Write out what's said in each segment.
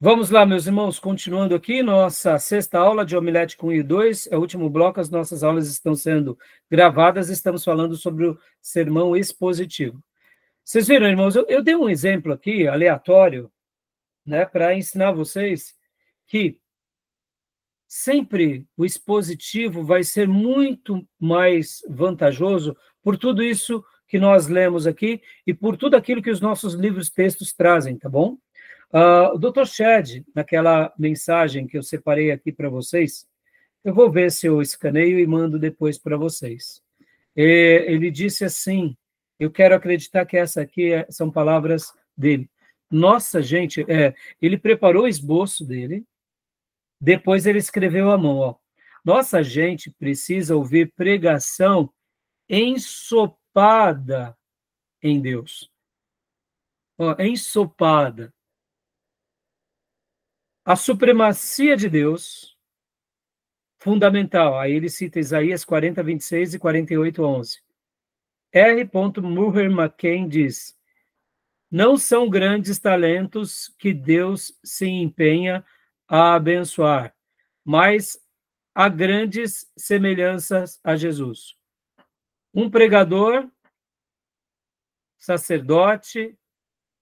Vamos lá, meus irmãos, continuando aqui, nossa sexta aula de homilética 1 e 2, é o último bloco, as nossas aulas estão sendo gravadas, estamos falando sobre o sermão expositivo. Vocês viram, irmãos, eu dei um exemplo aqui, aleatório, né, para ensinar vocês que sempre o expositivo vai ser muito mais vantajoso por tudo isso que nós lemos aqui e por tudo aquilo que os nossos livros textos trazem, tá bom? O Dr. Chad, naquela mensagem que eu separei aqui para vocês, eu vou ver se eu escaneio e mando depois para vocês. Ele disse assim, eu quero acreditar que essa aqui são palavras dele. Nossa, gente, ele preparou o esboço dele, depois ele escreveu à mão, ó. Nossa, gente precisa ouvir pregação ensopada em Deus. Ó, ensopada. A supremacia de Deus, fundamental. Aí ele cita Isaías 40, 26 e 48, 11. R. Murray McCain diz, não são grandes talentos que Deus se empenha a abençoar, mas há grandes semelhanças a Jesus. Um pregador, sacerdote,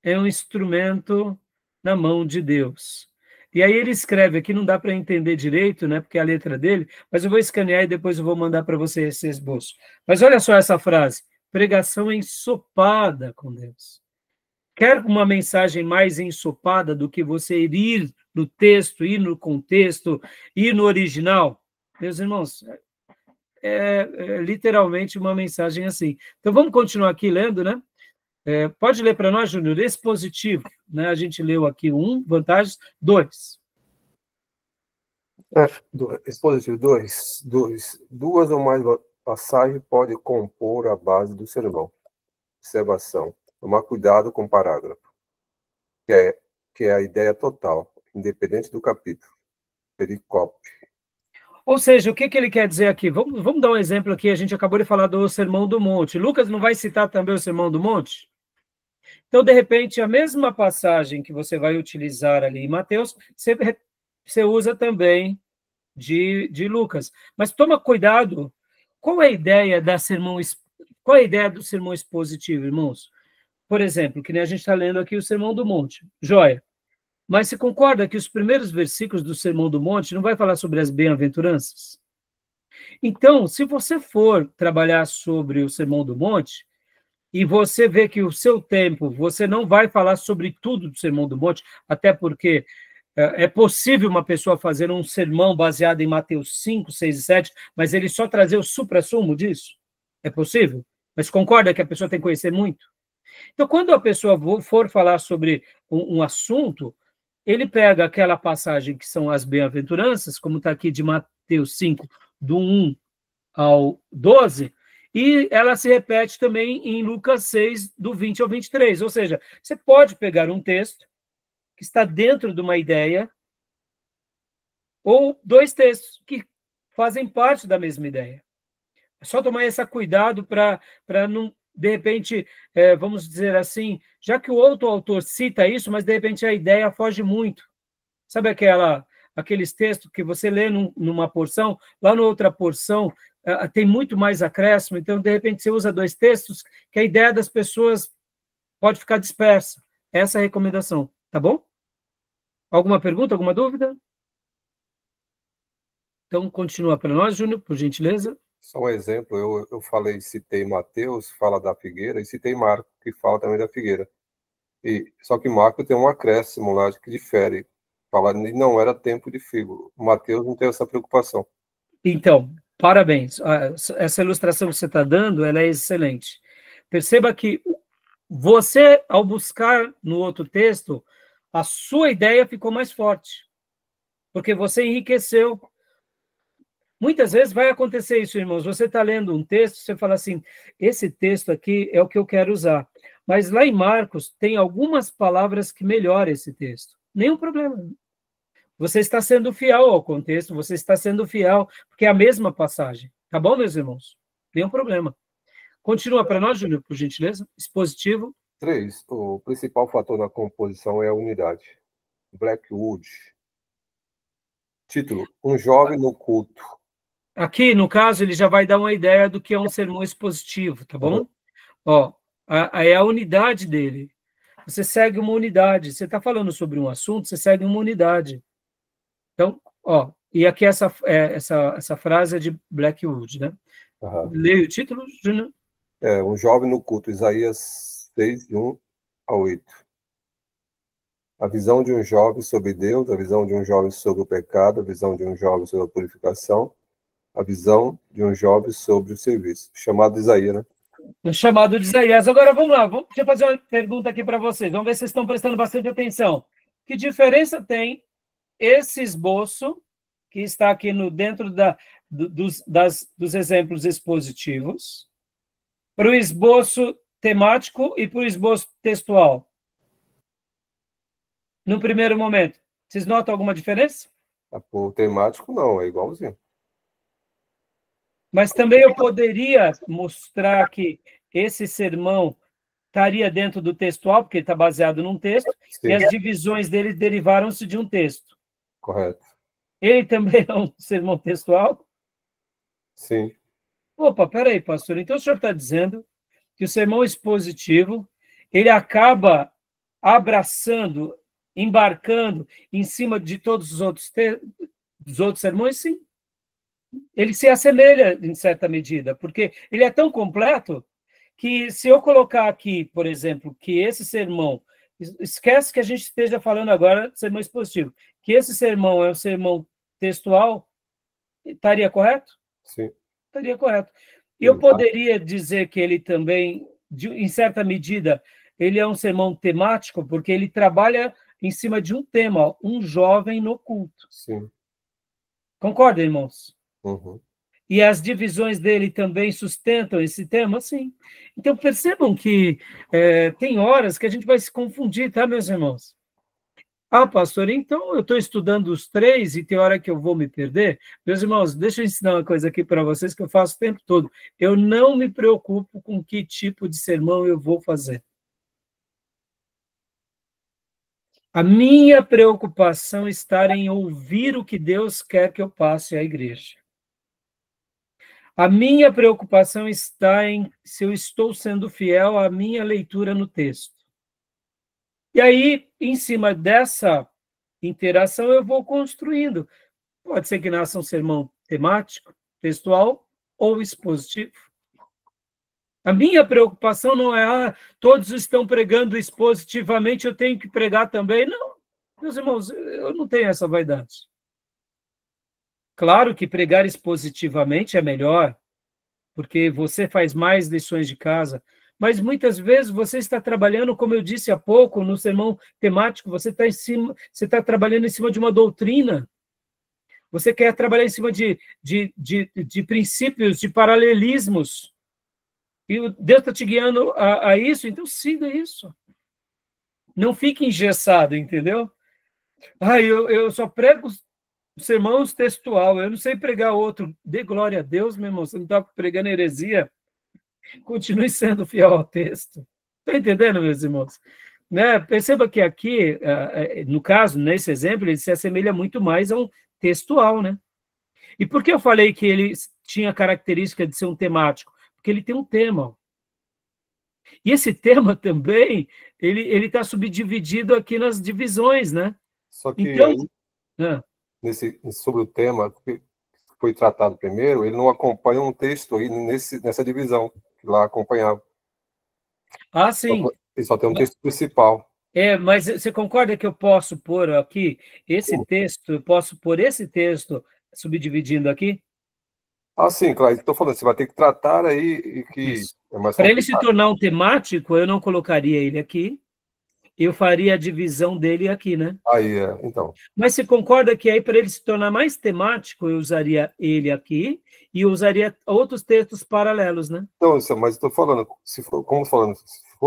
é um instrumento na mão de Deus. E aí ele escreve aqui, não dá para entender direito, né, porque é a letra dele, mas eu vou escanear e depois eu vou mandar para você esse esboço. Mas olha só essa frase, pregação ensopada com Deus. Quer uma mensagem mais ensopada do que você ir no texto, ir no contexto, ir no original? Meus irmãos, é literalmente uma mensagem assim. Então vamos continuar aqui lendo, né? Pode ler para nós, Júnior, expositivo, né? A gente leu aqui 1, vantagens, 2. Expositivo 2. Duas ou mais passagens podem compor a base do sermão. Observação. Tomar cuidado com o parágrafo, que é a ideia total, independente do capítulo. Pericope. Ou seja, o que ele quer dizer aqui? Vamos dar um exemplo aqui, a gente acabou de falar do Sermão do Monte. Lucas não vai citar também o Sermão do Monte? Então, de repente, a mesma passagem que você vai utilizar ali em Mateus, você usa também de Lucas. Mas toma cuidado, qual é a ideia do sermão expositivo, irmãos? Por exemplo, que nem a gente está lendo aqui o Sermão do Monte. Joia. Mas você concorda que os primeiros versículos do Sermão do Monte não vai falar sobre as bem-aventuranças? Então, se você for trabalhar sobre o Sermão do Monte, e você vê que o seu tempo, você não vai falar sobre tudo do Sermão do Monte, até porque é possível uma pessoa fazer um sermão baseado em Mateus 5, 6 e 7, mas ele só trazer o suprassumo disso? É possível? Mas concorda que a pessoa tem que conhecer muito? Então, quando a pessoa for falar sobre um assunto, ele pega aquela passagem que são as bem-aventuranças, como está aqui de Mateus 5, do 1 ao 12, e ela se repete também em Lucas 6, do 20 ao 23. Ou seja, você pode pegar um texto que está dentro de uma ideia, ou dois textos que fazem parte da mesma ideia. É só tomar esse cuidado para não, de repente, vamos dizer assim, já que o outro autor cita isso, mas de repente a ideia foge muito. Sabe aqueles textos que você lê numa porção, lá na outra porção tem muito mais acréscimo, então, de repente, você usa dois textos que a ideia das pessoas pode ficar dispersa. Essa é a recomendação, tá bom? Alguma pergunta, alguma dúvida? Então, continua para nós, Júnior, por gentileza. Só um exemplo, eu citei Mateus, fala da figueira, e citei Marco, que fala também da figueira. Só que Marco tem um acréscimo lá que difere. Fala que não era tempo de figo. Mateus não tem essa preocupação. Então, parabéns. Essa ilustração que você está dando, ela é excelente. Perceba que você, ao buscar no outro texto, a sua ideia ficou mais forte, porque você enriqueceu. Muitas vezes vai acontecer isso, irmãos. Você está lendo um texto, você fala assim, esse texto aqui é o que eu quero usar. Mas lá em Marcos tem algumas palavras que melhoram esse texto. Nenhum problema. Você está sendo fiel ao contexto, você está sendo fiel, porque é a mesma passagem. Tá bom, meus irmãos? Nenhum problema. Continua para nós, Júnior, por gentileza. Expositivo. 3. O principal fator na composição é a unidade. Blackwood. Título: Um jovem no culto. Aqui, no caso, ele já vai dar uma ideia do que é um sermão expositivo, tá bom? Ó, é a unidade dele. Você segue uma unidade. Você está falando sobre um assunto, você segue uma unidade. Então, ó, e aqui essa frase é de Blackwood, né? Leia o título, Júnior. Um jovem no culto, Isaías 6, 1 a 8. A visão de um jovem sobre Deus, a visão de um jovem sobre o pecado, a visão de um jovem sobre a purificação, a visão de um jovem sobre o serviço. Chamado de Isaías, né? O chamado de Isaías. Agora, vamos lá. Deixa eu fazer uma pergunta aqui para vocês. Vamos ver se vocês estão prestando bastante atenção. Que diferença tem esse esboço, que está aqui dentro dos exemplos expositivos, para o esboço temático e para o esboço textual? No primeiro momento. Vocês notam alguma diferença? O temático não, é igualzinho. Mas também eu poderia mostrar que esse sermão estaria dentro do textual, porque ele está baseado num texto, sim, e as divisões dele derivaram-se de um texto. Correto. Ele também é um sermão textual? Sim. Opa, peraí, pastor. Então o senhor está dizendo que o sermão expositivo, ele acaba abraçando, embarcando em cima de todos os outros sermões? Sim. Ele se assemelha em certa medida, porque ele é tão completo que se eu colocar aqui, por exemplo, que esse sermão, esquece que a gente esteja falando agora de sermão expositivo, que esse sermão é um sermão textual, estaria correto? Sim. Estaria correto. E eu poderia dizer que ele também, em certa medida, ele é um sermão temático, porque ele trabalha em cima de um tema, um jovem no culto. Sim. Concorda, irmãos? Uhum. E as divisões dele também sustentam esse tema? Sim. Então, percebam que tem horas que a gente vai se confundir, tá, meus irmãos? Ah, pastor, então eu estou estudando os três e tem hora que eu vou me perder? Meus irmãos, deixa eu ensinar uma coisa aqui para vocês que eu faço o tempo todo. Eu não me preocupo com que tipo de sermão eu vou fazer. A minha preocupação está em ouvir o que Deus quer que eu passe à igreja. A minha preocupação está em se eu estou sendo fiel à minha leitura no texto. E aí, em cima dessa interação, eu vou construindo. Pode ser que nasça um sermão temático, textual ou expositivo. A minha preocupação não é, todos estão pregando expositivamente, eu tenho que pregar também. Não, meus irmãos, eu não tenho essa vaidade. Claro que pregar expositivamente é melhor, porque você faz mais lições de casa, mas muitas vezes você está trabalhando, como eu disse há pouco, no sermão temático, você está trabalhando em cima de uma doutrina, você quer trabalhar em cima de princípios, de paralelismos, e Deus está te guiando a isso, então siga isso. Não fique engessado, entendeu? Eu só prego sermãos textual, eu não sei pregar outro. Dê glória a Deus, meu irmão, você não está pregando heresia. Continue sendo fiel ao texto. Está entendendo, meus irmãos? Né? Perceba que aqui, no caso, nesse exemplo, ele se assemelha muito mais a um textual, né? E por que eu falei que ele tinha a característica de ser um temático? Porque ele tem um tema. E esse tema também, ele está subdividido aqui nas divisões, né? Só que então, sobre o tema que foi tratado primeiro, ele não acompanha um texto aí nessa divisão, que lá acompanhava. Ah, sim. Ele só tem um texto principal. Mas você concorda que eu posso pôr aqui esse texto, eu posso pôr esse texto subdividindo aqui? Ah, sim, claro. Estou falando, você vai ter que tratar aí que é mais para ele se tornar um temático, eu não colocaria ele aqui, eu faria a divisão dele aqui, né? Aí, então. Mas você concorda que aí, para ele se tornar mais temático, eu usaria ele aqui e eu usaria outros textos paralelos, né? Então, mas estou falando, se for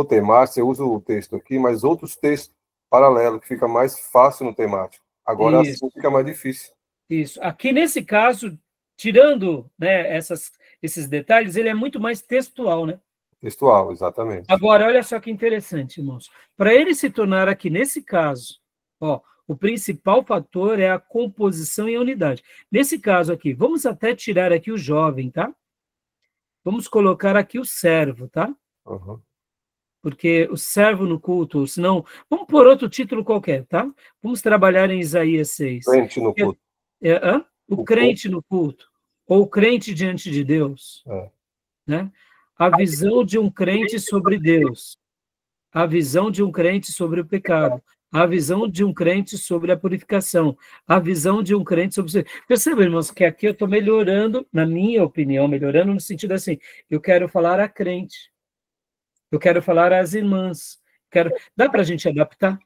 temático, você usa o texto aqui, mas outros textos paralelos, que fica mais fácil no temático. Agora, assim fica mais difícil. Isso. Aqui, nesse caso, tirando, né, esses detalhes, ele é muito mais textual, né? Textual, exatamente. Agora, olha só que interessante, irmãos. Para ele se tornar aqui, nesse caso, O principal fator é a composição e a unidade. Nesse caso aqui, vamos até tirar aqui o jovem, tá? Vamos colocar aqui o servo, tá? Uhum. Porque o servo no culto, senão, vamos por outro título qualquer, tá? Vamos trabalhar em Isaías 6. Crente no culto. O crente no culto, ou o crente diante de Deus, né? A visão de um crente sobre Deus, a visão de um crente sobre o pecado, a visão de um crente sobre a purificação, a visão de um crente sobre... Perceba, irmãos, que aqui eu estou melhorando, na minha opinião, melhorando no sentido assim, eu quero falar a crente, eu quero falar às irmãs, dá para a gente adaptar?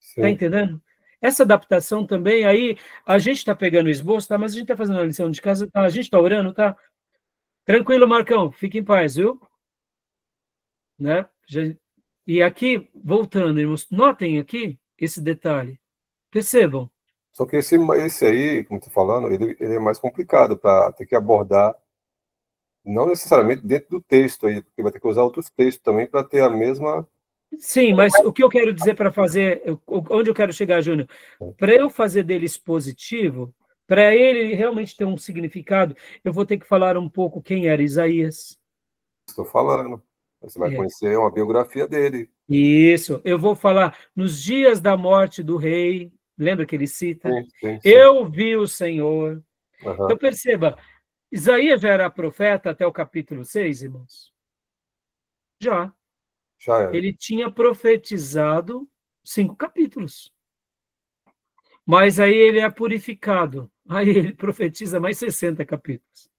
Está entendendo? Essa adaptação também, aí, a gente está pegando o esboço, tá? Mas a gente está fazendo a lição de casa, tá? A gente está orando, tá? Tranquilo, Marcão, fique em paz, viu? Né? E aqui, voltando, irmãos, notem aqui esse detalhe. Percebam. Só que esse aí, como estou falando, ele é mais complicado para ter que abordar, não necessariamente dentro do texto aí, porque vai ter que usar outros textos também para ter a mesma... Sim, mas o que eu quero dizer para fazer, onde eu quero chegar, Júnior? Para eu fazer dele expositivo, para ele realmente ter um significado, eu vou ter que falar um pouco quem era Isaías. Estou falando. Você vai conhecer uma biografia dele. Isso. Eu vou falar nos dias da morte do rei. Lembra que ele cita? Sim. Eu vi o Senhor. Uhum. Então, perceba, Isaías já era profeta até o capítulo 6, irmãos? Já era. Ele tinha profetizado 5 capítulos. Mas aí ele é purificado. Aí ele profetiza mais 60 capítulos.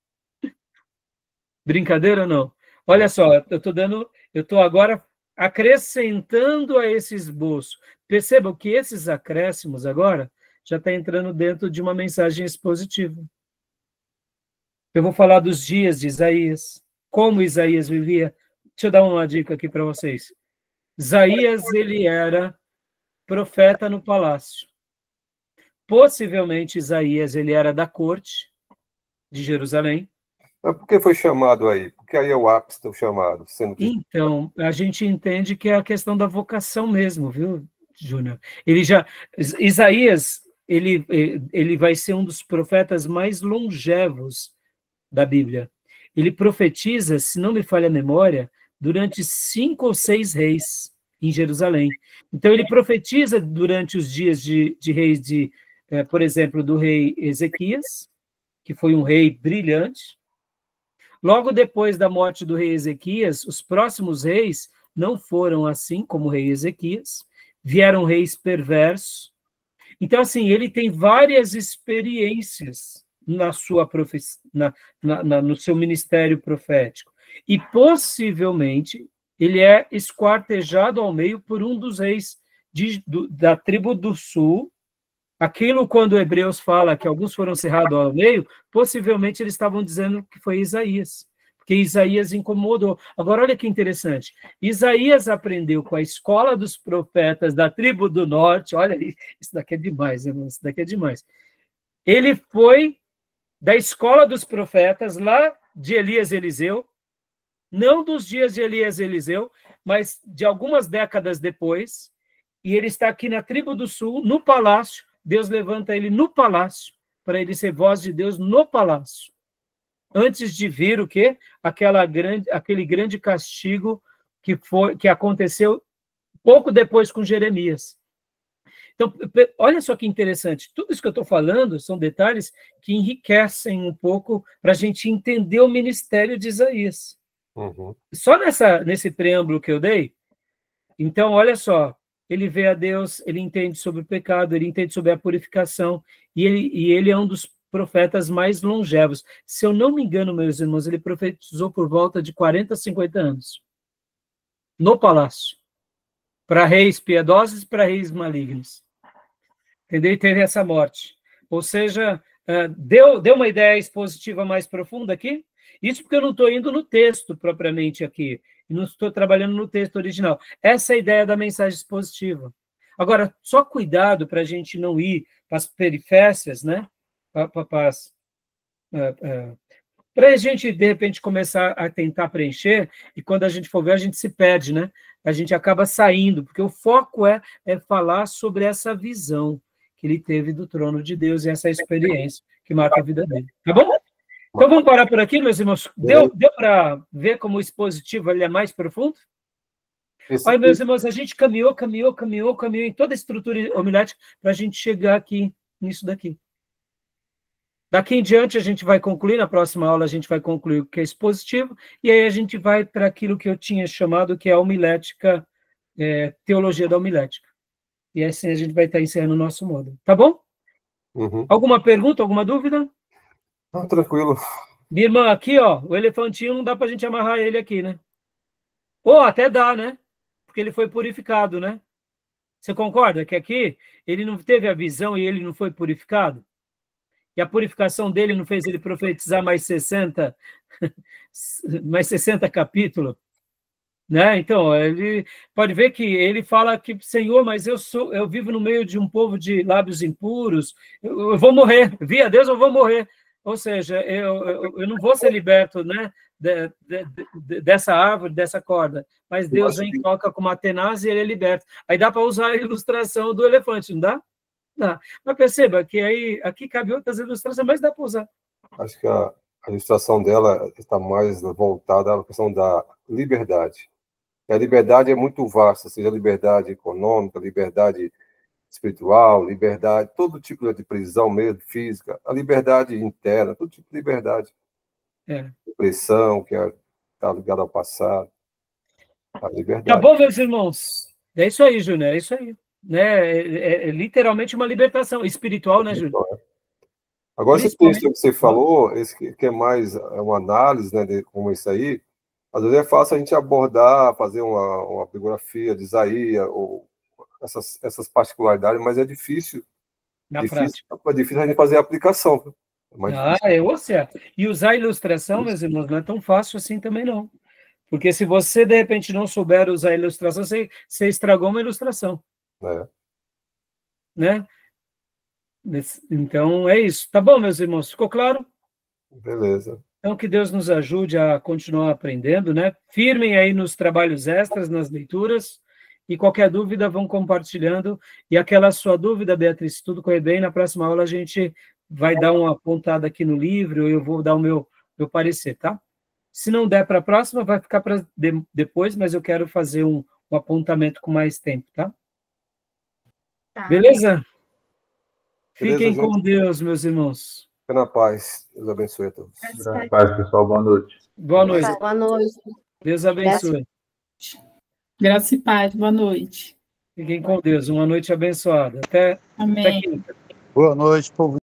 Brincadeira ou não? Olha só, eu estou agora acrescentando a esse esboço. Percebam que esses acréscimos agora já está entrando dentro de uma mensagem expositiva. Eu vou falar dos dias de Isaías, como Isaías vivia. Deixa eu dar uma dica aqui para vocês. Isaías, ele era profeta no palácio. Possivelmente, Isaías, ele era da corte de Jerusalém. Mas por que foi chamado aí? Porque aí é o ápice do chamado. Então, a gente entende que é a questão da vocação mesmo, viu, Júnior? Isaías, ele vai ser um dos profetas mais longevos da Bíblia. Ele profetiza, se não me falha a memória, durante 5 ou 6 reis em Jerusalém. Então, ele profetiza durante os dias de reis por exemplo, do rei Ezequias, que foi um rei brilhante. Logo depois da morte do rei Ezequias, os próximos reis não foram assim como o rei Ezequias, vieram reis perversos. Então, assim, ele tem várias experiências na sua no seu ministério profético. E, possivelmente, ele é esquartejado ao meio por um dos reis da tribo do sul. Aquilo, quando Hebreus fala que alguns foram cerrados ao meio, possivelmente eles estavam dizendo que foi Isaías, porque Isaías incomodou. Agora, olha que interessante. Isaías aprendeu com a escola dos profetas da tribo do norte. Olha, isso daqui é demais, irmão, isso daqui é demais. Ele foi da escola dos profetas, lá de Elias e Eliseu, não dos dias de Elias e Eliseu, mas de algumas décadas depois, e ele está aqui na tribo do sul, no palácio. Deus levanta ele no palácio, para ele ser voz de Deus no palácio. Antes de vir o quê? Aquele grande castigo que aconteceu pouco depois com Jeremias. Então, olha só que interessante. Tudo isso que eu estou falando são detalhes que enriquecem um pouco para a gente entender o ministério de Isaías. Uhum. Só nesse preâmbulo que eu dei, então, olha só, ele vê a Deus, ele entende sobre o pecado, ele entende sobre a purificação, e ele é um dos profetas mais longevos. Se eu não me engano, meus irmãos, ele profetizou por volta de 40, 50 anos, no palácio, para reis piedosos e para reis malignos. Entendeu? E teve essa morte. Ou seja, deu uma ideia expositiva mais profunda aqui? Isso porque eu não estou indo no texto propriamente aqui, e não estou trabalhando no texto original. Essa é a ideia da mensagem expositiva. Agora, só cuidado para a gente não ir para as periférias, né? para a gente, de repente, começar a tentar preencher, e quando a gente for ver, a gente se perde, né? A gente acaba saindo, porque o foco é falar sobre essa visão que ele teve do trono de Deus e essa experiência que marca a vida dele. Tá bom? Então vamos parar por aqui, meus irmãos. Deu para ver como o expositivo ele é mais profundo? Olha, meus irmãos, a gente caminhou em toda a estrutura homilética para a gente chegar aqui, nisso daqui. Daqui em diante, a gente vai concluir, na próxima aula, a gente vai concluir o que é expositivo, e aí a gente vai para aquilo que eu tinha chamado, que é a homilética, teologia da homilética. E assim a gente vai estar encerrando o nosso módulo. Tá bom? Uhum. Alguma pergunta, alguma dúvida? Não, tranquilo. Minha irmã, aqui, ó, o elefantinho não dá para a gente amarrar ele aqui, né? Ou até dá, né? Porque ele foi purificado, né? Você concorda que aqui ele não teve a visão e ele não foi purificado? E a purificação dele não fez ele profetizar mais 60 capítulos, né? Então, ele pode ver que ele fala que, Senhor, mas eu vivo no meio de um povo de lábios impuros, eu vou morrer, via Deus eu vou morrer. Ou seja, eu não vou ser liberto, né, dessa árvore, dessa corda, mas Deus vem e toca com uma tenaz e ele é liberto. Aí dá para usar a ilustração do elefante, não dá? Não. Mas perceba que aqui cabe outras ilustrações, mas dá para usar. Acho que a ilustração dela está mais voltada à questão da liberdade. A liberdade é muito vasta, seja liberdade econômica, liberdade espiritual, liberdade, todo tipo de prisão mesmo, física, a liberdade interna, todo tipo de liberdade. Depressão, que está ligada ao passado. A liberdade. Tá bom, meus irmãos? É isso aí, Júnior, é isso aí. Né? É literalmente uma libertação espiritual, né, Júnior? Agora, esse texto que você falou, esse que é mais uma análise, né, de como isso aí, às vezes é fácil a gente abordar, fazer uma biografia de Isaías, ou essas particularidades, mas é difícil. É difícil a gente fazer a aplicação. Certo. E usar a ilustração, meus irmãos, não é tão fácil assim também, não. Porque se você, de repente, não souber usar a ilustração, você estragou uma ilustração. Né? Então, é isso. Tá bom, meus irmãos? Ficou claro? Beleza. Então, que Deus nos ajude a continuar aprendendo, né? Firmem aí nos trabalhos extras, nas leituras, e qualquer dúvida, vão compartilhando. E aquela sua dúvida, Beatriz, se tudo correr bem, na próxima aula a gente vai dar uma apontada aqui no livro, eu vou dar o meu parecer, tá? Se não der para a próxima, vai ficar para depois, mas eu quero fazer um apontamento com mais tempo, tá? Beleza? Fiquem com Deus, meus irmãos. Fica na paz. Deus abençoe a todos. Graças a paz, pessoal. Boa noite. Boa noite. Boa noite. Deus abençoe. Graça e paz. Boa noite. Fiquem com Deus. Uma noite abençoada. Até quinta. Boa noite, povo.